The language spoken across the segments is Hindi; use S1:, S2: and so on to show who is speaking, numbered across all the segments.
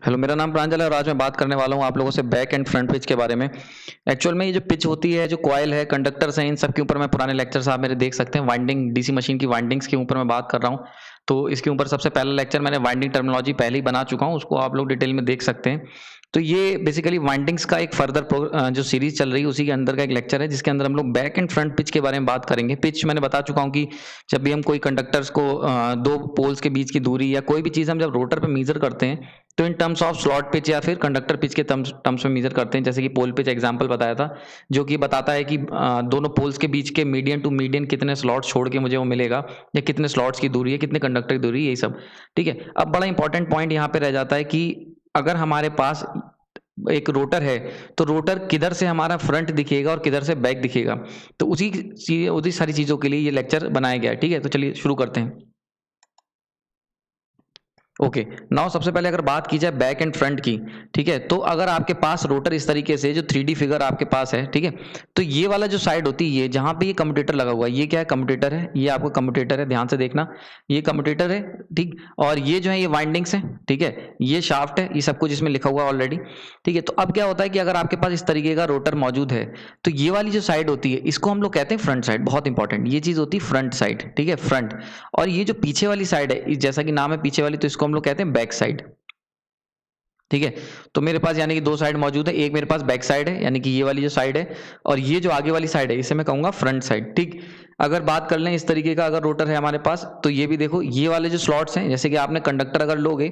S1: हेलो, मेरा नाम प्रांजल है और आज मैं बात करने वाला हूँ आप लोगों से बैक एंड फ्रंट पिच के बारे में। एक्चुअल में ये जो पिच होती है, जो कॉइल है, कंडक्टर्स हैं, इन सब के ऊपर मैं पुराने लेक्चर्स आप मेरे देख सकते हैं। वाइंडिंग डीसी मशीन की वाइंडिंग्स के ऊपर मैं बात कर रहा हूँ। तो इसके ऊपर सबसे पहला लेक्चर मैंने वाइंडिंग टर्मिनोलॉजी पहले ही बना चुका हूँ, उसको आप लोग डिटेल में देख सकते हैं। तो ये बेसिकली वाइंडिंग्स का एक फर्दर जो सीरीज चल रही है उसी के अंदर का एक लेक्चर है, जिसके अंदर हम लोग बैक एंड फ्रंट पिच के बारे में बात करेंगे। पिच मैंने बता चुका हूँ कि जब भी हम कोई कंडक्टर्स को दो पोल्स के बीच की दूरी या कोई भी चीज़ हम जब रोटर पे मेजर करते हैं तो in terms of slot pitch या फिर कंडक्टर पिच के टर्म्स में मेजर करते हैं। जैसे कि पोल पिच एग्जांपल बताया था, जो कि बताता है कि दोनों पोल्स के बीच के मीडियन टू मीडियन कितने स्लॉट छोड़ के मुझे वो मिलेगा, या कितने स्लॉट्स की दूरी है, कितने कंडक्टर की दूरी, यही सब। ठीक है। अब बड़ा इंपॉर्टेंट पॉइंट यहाँ पे रह जाता है कि अगर हमारे पास एक रोटर है तो रोटर किधर से हमारा फ्रंट दिखेगा और किधर से बैक दिखेगा। तो उसी सारी चीज़ों के लिए ये लेक्चर बनाया गया है। ठीक है, तो चलिए शुरू करते हैं। ओके, नाउ सबसे पहले अगर बात की जाए बैक एंड फ्रंट की, ठीक है, तो अगर आपके पास रोटर इस तरीके से जो 3D फिगर आपके पास है, ठीक है, तो ये वाला जो साइड होती है, ये जहां पे ये कम्यूटेटर लगा हुआ है, ये क्या है, कम्यूटेटर है, ये आपका कम्यूटेटर है, ध्यान से देखना, ये कम्यूटेटर है, ठीक। और ये जो है ये वाइंडिंग्स है, ठीक है, ये शाफ्ट है, ये सब कुछ इसमें लिखा हुआ है ऑलरेडी। ठीक है, तो अब क्या होता है कि अगर आपके पास इस तरीके का रोटर मौजूद है तो ये वाली जो साइड होती है इसको हम लोग कहते हैं फ्रंट साइड। बहुत इंपॉर्टेंट ये चीज होती है, फ्रंट साइड, ठीक है, फ्रंट। और ये जो पीछे वाली साइड है, जैसा कि नाम है पीछे वाली, तो इसको हम लोग कहते हैं बैक साइड। ठीक है, तो मेरे पास यानी कि दो साइड मौजूद है, एक मेरे पास बैक साइड है यानी कि ये वाली जो साइड है, और ये जो आगे वाली साइड है इसे मैं कहूंगा फ्रंट साइड। ठीक। अगर बात कर लें इस तरीके का अगर रोटर है हमारे पास, तो ये भी देखो, ये वाले जो स्लॉट्स हैं, जैसे कि आपने कंडक्टर अगर लोगे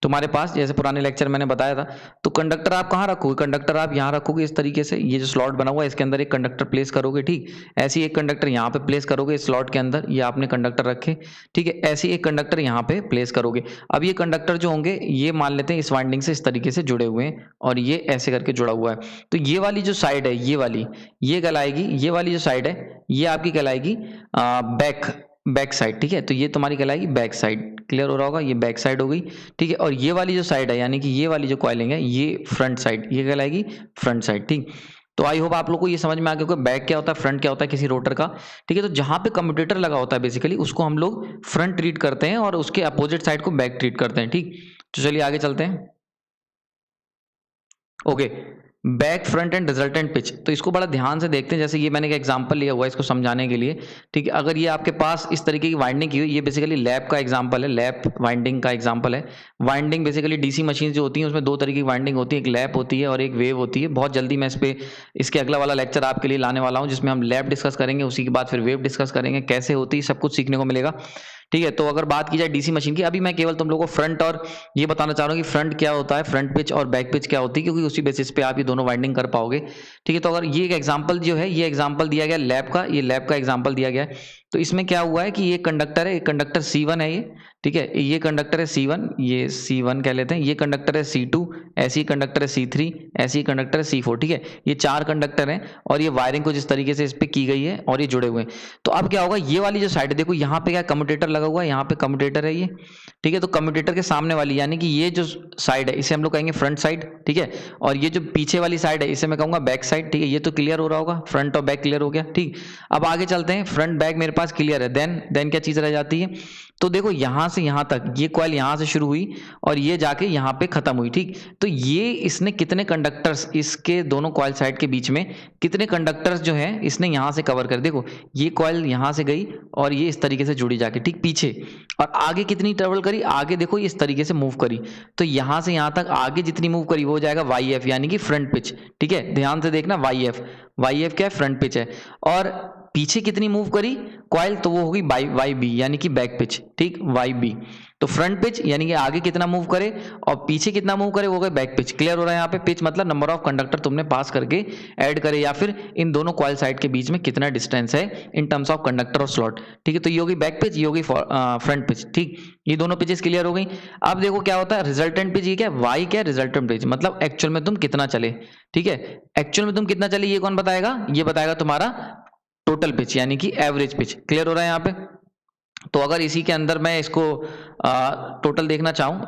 S1: तो हमारे पास, जैसे पुराने लेक्चर मैंने बताया था, तो कंडक्टर आप कहाँ रखोगे, कंडक्टर आप यहाँ रखोगे इस तरीके से, ये जो स्लॉट बना हुआ है इसके अंदर एक कंडक्टर प्लेस करोगे। ठीक। ऐसे ही एक कंडक्टर यहाँ पे प्लेस करोगे इस स्लॉट के अंदर, ये आपने कंडक्टर रखे। ठीक है, ऐसे ही एक कंडक्टर यहाँ पे प्लेस करोगे। अब ये कंडक्टर जो होंगे ये मान लेते हैं इस वाइंडिंग से इस तरीके से जुड़े हुए हैं, और ये ऐसे करके जुड़ा हुआ है। तो ये वाली जो साइड है, ये वाली, ये कहलाएगी, ये वाली जो साइड है ये आपकी कहलाएगी बैक बैक साइड। ठीक है, तो ये तुम्हारी कहलाएगी बैक साइड। क्लियर हो रहा होगा, ये बैक साइड हो गई। ठीक है, और ये वाली जो साइड है यानी कि ये वाली जो कॉइलिंग है ये फ्रंट साइड, ये कहलाएगी फ्रंट साइड। ठीक। तो आई होप आप लोग को ये समझ में आ गया कि बैक क्या होता है, फ्रंट क्या होता है किसी रोटर का। ठीक है, तो जहां पे कम्यूटेटर लगा होता है बेसिकली उसको हम लोग फ्रंट ट्रीट करते हैं और उसके अपोजिट साइड को बैक ट्रीट करते हैं। ठीक। तो चलिए आगे चलते हैं। Okay, back front end resultant pitch, तो इसको बड़ा ध्यान से देखते हैं। जैसे ये मैंने एक एग्जांपल लिया हुआ है इसको समझाने के लिए। ठीक है, अगर ये आपके पास इस तरीके की वाइंडिंग की हुई, ये बेसिकली लैप का एग्जांपल है, लैप वाइंडिंग का एग्जांपल है। वाइंडिंग बेसिकली डीसी मशीन जो होती है उसमें दो तरीके की वाइंडिंग होती है, एक लैप होती है और एक वेव होती है। बहुत जल्दी मैं इसके अगला वाला लेक्चर आपके लिए लाने वाला हूँ जिसमें हम लैप डिस्कस करेंगे, उसी के बाद फिर वेव डिस्कस करेंगे, कैसे होती है सब कुछ सीखने को मिलेगा। ठीक है, तो अगर बात की जाए डीसी मशीन की, अभी मैं केवल तुम लोगों को फ्रंट और ये बताना चाह रहा हूँ कि फ्रंट क्या होता है, फ्रंट पिच और बैक पिच क्या होती है, क्योंकि उसी बेसिस पे आप ये दोनों वाइंडिंग कर पाओगे। ठीक है, तो अगर ये एक एग्जांपल जो है, ये एग्जांपल दिया गया लैब का, ये लैब का एग्जांपल दिया गया है। तो इसमें क्या हुआ है कि ये कंडक्टर है, एक कंडक्टर C1 है ये। ठीक है, ये कंडक्टर है C1, ये C1 कह लेते हैं, ये कंडक्टर है C2, ऐसी ही कंडक्टर है C3, ऐसी ही कंडक्टर है C4। ठीक है, ये चार कंडक्टर हैं और ये वायरिंग कुछ इस तरीके से इस पे की गई है और ये जुड़े हुए हैं। तो अब क्या होगा, ये वाली जो साइड है, देखो यहाँ पे क्या कम्यूटेटर लगा हुआ है, यहाँ पे कम्यूटेटर है ये। ठीक है, तो कम्यूटेटर के सामने वाली यानी कि ये जो साइड है इसे हम लोग कहेंगे फ्रंट साइड। ठीक है, और ये जो पीछे वाली साइड है इसे मैं कहूंगा बैक साइड। ठीक है, ये तो क्लियर हो रहा होगा, फ्रंट और बैक क्लियर हो गया। ठीक। अब आगे चलते हैं, फ्रंट बैक मेरे पास क्लियर है, देन क्या चीज रह जाती है, तो देखो यहां से यहां तक ये कॉइल यहां से शुरू हुई और ये जाके यहां पे खत्म हुई। ठीक। तो ये इसने कितने कंडक्टर्स, इसके दोनों कॉइल साइड के बीच में कितने कंडक्टर्स जो है इसने यहां से कवर कर, देखो ये कॉइल यहां से गई और ये इस तरीके से जुड़ी जाके, ठीक, पीछे, और आगे कितनी ट्रेवल करी, आगे देखो इस तरीके से मूव करी। तो यहां से यहां तक आगे जितनी मूव करी वो हो जाएगा YF यानी कि फ्रंट पिच। ठीक है, ध्यान से देखना, YF क्या है, फ्रंट पिच है। और पीछे कितनी मूव करी कॉइल, तो वो होगी YB यानी कि बैक पिच। ठीक, YB। तो फ्रंट पिच यानी कि आगे कितना मूव करे और पीछे कितना मूव करे वो गए बैक पिच। क्लियर हो रहा है, यहाँ पे पिच मतलब नंबर ऑफ कंडक्टर तुमने पास करके ऐड करे, या फिर इन दोनों कॉइल साइड के बीच में कितना डिस्टेंस है इन टर्म्स ऑफ कंडक्टर और स्लॉट। ठीक है, तो ये होगी बैक पिच, ये होगी फ्रंट पिच। ठीक, ये दोनों पिचेस क्लियर हो गई। अब देखो क्या होता है रिजल्टेंट पिच, ये क्या वाई क्या रिजल्टेंट पिच, मतलब एक्चुअल में तुम कितना चले। ठीक है, एक्चुअल में तुम कितना चले ये कौन बताएगा, ये बताएगा तुम्हारा टोटल पिच यानी कि एवरेज पिच। क्लियर हो रहा है यहाँ पे। तो अगर इसी के अंदर मैं इसको टोटल देखना चाहूँ,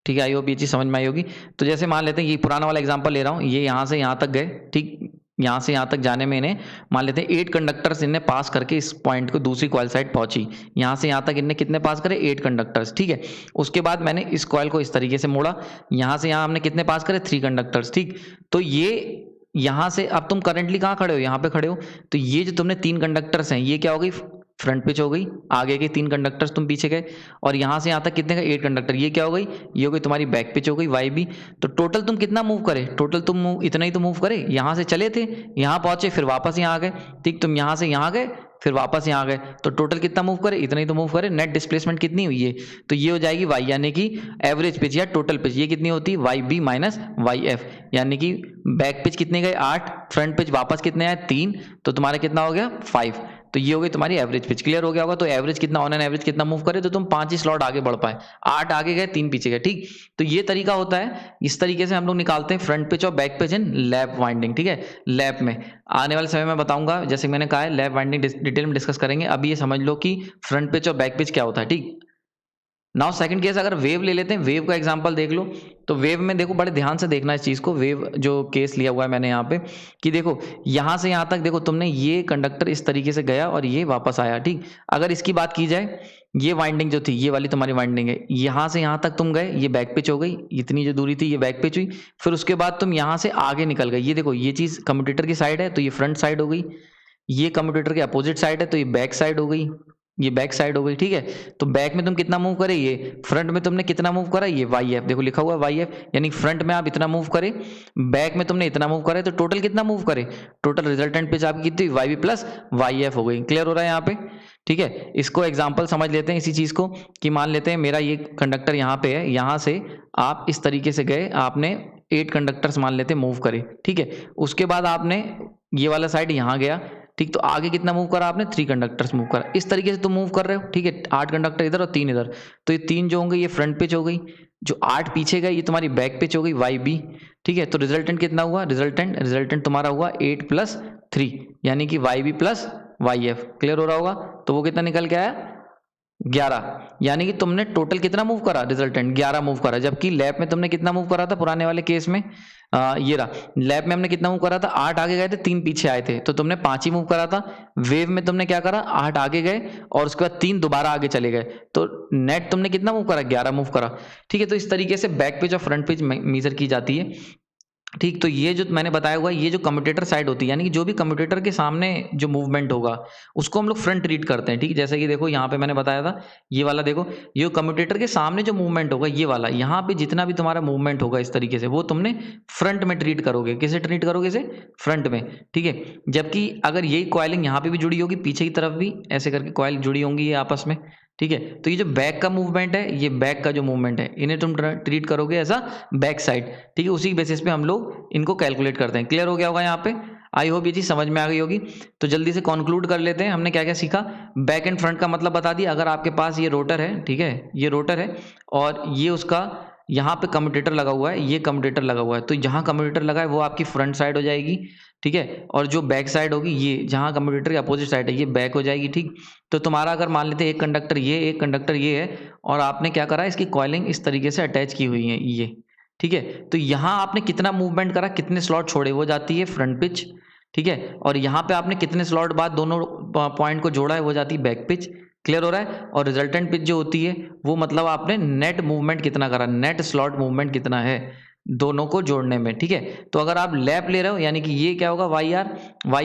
S1: ठीक है, आई होप ये चीज समझ में आई होगी। तो जैसे मान लेते हैं ये पुराना वाला एग्जांपल ले रहा हूँ, ये यहाँ से यहाँ तक गए, ठीक, यहाँ से यहाँ तक जाने में इन्हें मान लेते हैं 8 कंडक्टर्स इनने पास करके इस पॉइंट को दूसरी कॉइल साइड पहुंची। यहाँ से यहाँ तक इनने कितने पास करे, 8 कंडक्टर्स, ठीक है। उसके बाद मैंने इस कॉइल को इस तरीके से मोड़ा, यहाँ से यहाँ हमने कितने पास करे, 3 कंडक्टर्स, ठीक। तो ये यहाँ से अब तुम करंटली कहाँ खड़े हो, यहाँ पे खड़े हो, तो ये जो तुमने 3 कंडक्टर्स हैं ये क्या हो गई, फ्रंट पिच हो गई, आगे के 3 कंडक्टर्स तुम पीछे गए, और यहाँ से यहाँ तक कितने का, 8 कंडक्टर, ये क्या हो गई, ये हो गई तुम्हारी बैक पिच हो गई, वाई बी। तो टोटल तुम कितना मूव करे, टोटल तुम इतना ही तो मूव करे, यहाँ से चले थे, यहाँ पहुंचे, फिर वापस यहाँ आ गए, ठीक। तुम यहाँ से यहाँ गए, फिर वापस यहाँ आ गए, तो टोटल कितना मूव करे, इतना ही तो मूव करे। नेट डिस्प्लेसमेंट कितनी हुई है, तो ये हो जाएगी वाई, यानी कि एवरेज पिच या टोटल पिच, ये कितनी होती है, Y B minus Y F, यानी कि बैक पिच कितने गए 8, फ्रंट पिच वापस कितने आए 3, तो तुम्हारा कितना हो गया 5, तो ये हो गई तुम्हारी एवरेज पिच। क्लियर हो गया होगा। तो एवरेज कितना, ऑन एन एवरेज कितना मूव करे, तो तुम 5 ही स्लॉट आगे बढ़ पाए, 8 आगे गए 3 पीछे गए, ठीक। तो ये तरीका होता है, इस तरीके से हम लोग निकालते हैं फ्रंट पिच और बैक पिच इन लैप वाइंडिंग, ठीक है। लैप में आने वाले समय में बताऊंगा, जैसे मैंने कहा है लैप वाइंडिंग डिटेल में डिस्कस करेंगे। अभी ये समझ लो कि फ्रंट पिच और बैक पिच क्या होता है, ठीक। नाउ सेकंड केस, अगर वेव ले लेते हैं, वेव का एग्जांपल देख लो। तो वेव में देखो, बड़े ध्यान से देखना इस चीज को, वेव जो केस लिया हुआ है मैंने यहाँ पे, कि देखो यहाँ से यहाँ तक देखो तुमने ये कंडक्टर इस तरीके से गया और ये वापस आया, ठीक। अगर इसकी बात की जाए, ये वाइंडिंग जो थी, ये वाली तुम्हारी वाइंडिंग है, यहाँ से यहाँ तक तुम गए, ये बैक पिच हो गई, इतनी जो दूरी थी ये बैक पिच हुई, फिर उसके बाद तुम यहाँ से आगे निकल गए, ये देखो ये चीज कम्यूटेटर की साइड है तो ये फ्रंट साइड हो गई, ये कम्यूटेटर के अपोजिट साइड है तो ये बैक साइड हो गई, ये बैक साइड हो गई, ठीक है। तो बैक में तुम कितना मूव करे, ये फ्रंट में तुमने कितना मूव करा, ये वाई एफ, देखो लिखा हुआ है वाई एफ, यानी फ्रंट में आप इतना मूव करे, बैक में तुमने इतना मूव करे, तो टोटल कितना मूव करे, टोटल रिजल्टेंट पिच आपकी कितनी, Y B plus Y F हो गई। क्लियर हो रहा है यहाँ पे, ठीक है। इसको एग्जाम्पल समझ लेते हैं इसी चीज को, कि मान लेते हैं मेरा ये कंडक्टर यहाँ पे है, यहाँ से आप इस तरीके से गए, आपने 8 कंडक्टर्स मान लेते मूव करे, ठीक है। उसके बाद आपने ये वाला साइड यहाँ गया, ठीक। तो आगे कितना मूव करा आपने, 3 कंडक्टर्स मूव करा, इस तरीके से तुम मूव कर रहे हो, ठीक है। 8 कंडक्टर इधर और 3 इधर, तो ये 3 जो होंगे ये फ्रंट पिच हो गई, जो 8 पीछे गए ये तुम्हारी बैक पिच हो गई, वाई बी, ठीक है। तो रिजल्टेंट कितना हुआ, रिजल्टेंट तुम्हारा हुआ 8 + 3, यानी कि Y B plus Y F. Clear हो रहा होगा। तो वो कितना निकल के आया, 11, यानी कि तुमने टोटल कितना मूव करा, रिजल्टेंट 11 मूव करा, जबकि लैप में तुमने कितना मूव करा था पुराने वाले केस में, ये रहा, लैप में हमने कितना मूव करा था, 8 आगे गए थे 3 पीछे आए थे, तो तुमने 5 ही मूव करा था। वेव में तुमने क्या करा, 8 आगे गए और उसके बाद 3 दोबारा आगे चले गए, तो नेट तुमने कितना मूव करा, 11 मूव करा, ठीक है। तो इस तरीके से बैक पिच और फ्रंट पिच मेजर की जाती है, ठीक। तो ये जो मैंने बताया हुआ है, ये जो कम्यूटेटर साइड होती है, यानी कि जो भी कम्यूटेटर के सामने जो मूवमेंट होगा उसको हम लोग फ्रंट ट्रीट करते हैं, ठीक। जैसे कि देखो यहाँ पे मैंने बताया था, ये वाला देखो, ये कम्यूटेटर के सामने जो मूवमेंट होगा ये वाला, यहाँ पे जितना भी तुम्हारा मूवमेंट होगा इस तरीके से, वो तुमने फ्रंट में ट्रीट करोगे। किसे ट्रीट करोगे, इसे फ्रंट में, ठीक है। जबकि अगर यही कॉइलिंग यहाँ पे भी जुड़ी होगी, पीछे की तरफ भी ऐसे करके कॉइल जुड़ी होंगी ये आपस में, ठीक है। तो ये जो बैक का मूवमेंट है, ये बैक का जो मूवमेंट है, इन्हें तुम ट्रीट करोगे एज अ बैक साइड, ठीक है। उसी बेसिस पे हम लोग इनको कैलकुलेट करते हैं। क्लियर हो गया होगा यहाँ पे, आई होप ये चीज समझ में आ गई होगी। तो जल्दी से कंक्लूड कर लेते हैं, हमने क्या क्या सीखा। बैक एंड फ्रंट का मतलब बता दिया। अगर आपके पास ये रोटर है, ठीक है, ये रोटर है और ये उसका यहाँ पे कम्यूटेटर लगा हुआ है, ये कम्यूटेटर लगा हुआ है, तो जहाँ कम्यूटेटर लगा है वो आपकी फ्रंट साइड हो जाएगी, ठीक है। और जो बैक साइड होगी, ये जहाँ कम्यूटेटर के अपोजिट साइड है, ये बैक हो जाएगी, ठीक। तो तुम्हारा अगर मान लेते हैं एक कंडक्टर ये है और आपने क्या करा, इसकी कॉइलिंग इस तरीके से अटैच की हुई है ये, ठीक है। तो यहाँ आपने कितना मूवमेंट करा, कितने स्लॉट छोड़े, वो जाती है फ्रंट पिच, ठीक है। और यहाँ पे आपने कितने स्लॉट बाद दोनों पॉइंट को जोड़ा है, वो जाती है बैक पिच। क्लियर हो रहा है। और रिजल्टेंट पिच जो होती है वो मतलब आपने नेट मूवमेंट कितना करा, नेट स्लॉट मूवमेंट कितना है दोनों को जोड़ने में, ठीक है। तो अगर आप लैप ले रहे हो, यानी कि ये क्या होगा, वाई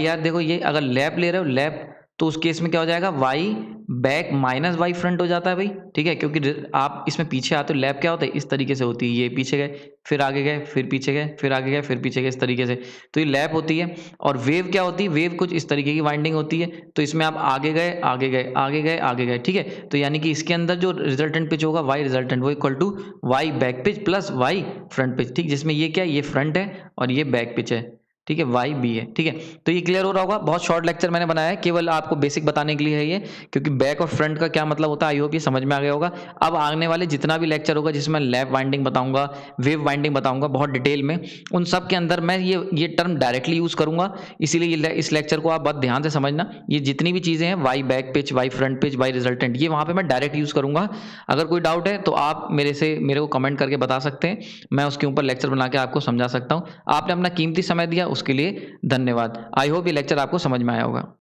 S1: आर देखो, ये अगर लैप ले रहे हो, लैप, तो उस केस में क्या हो जाएगा, Y back minus Y front हो जाता है भाई, ठीक है। क्योंकि आप इसमें पीछे आते हो, लैप क्या होता है, इस तरीके से होती है, ये पीछे गए फिर आगे गए फिर पीछे गए फिर आगे गए फिर पीछे गए, इस तरीके से, तो ये लैप होती है। और वेव क्या होती है, वेव कुछ इस तरीके की वाइंडिंग होती है, तो इसमें आप आगे गए आगे गए आगे गए आगे गए, ठीक है। तो यानी कि इसके अंदर जो रिजल्टेंट पिच होगा, वाई रिजल्टेंट, वो equal to Y back pitch plus Y front pitch, ठीक। जिसमें ये क्या है, ये फ्रंट है और ये बैक पिच है, ठीक है, वाई बी है, ठीक है। तो ये क्लियर हो रहा होगा। बहुत शॉर्ट लेक्चर मैंने बनाया है, केवल आपको बेसिक बताने के लिए है ये, क्योंकि बैक और फ्रंट का क्या मतलब होता है, आई होप ये समझ में आ गया होगा। अब आने वाले जितना भी लेक्चर होगा, जिसमें लैप वाइंडिंग बताऊंगा, वेव वाइंडिंग बताऊंगा बहुत डिटेल में, उन सब के अंदर मैं ये टर्म डायरेक्टली यूज करूंगा। इसीलिए इस लेक्चर को आप बहुत ध्यान से समझना। ये जितनी भी चीजें हैं, Y back pitch, Y front pitch, Y resultant, ये वहां पे मैं डायरेक्ट यूज करूंगा। अगर कोई डाउट है तो आप मेरे को कमेंट करके बता सकते हैं, मैं उसके ऊपर लेक्चर बना के आपको समझा सकता हूँ। आपने अपना कीमती समय दिया, उसके लिए धन्यवाद। आई होप ये लेक्चर आपको समझ में आया होगा।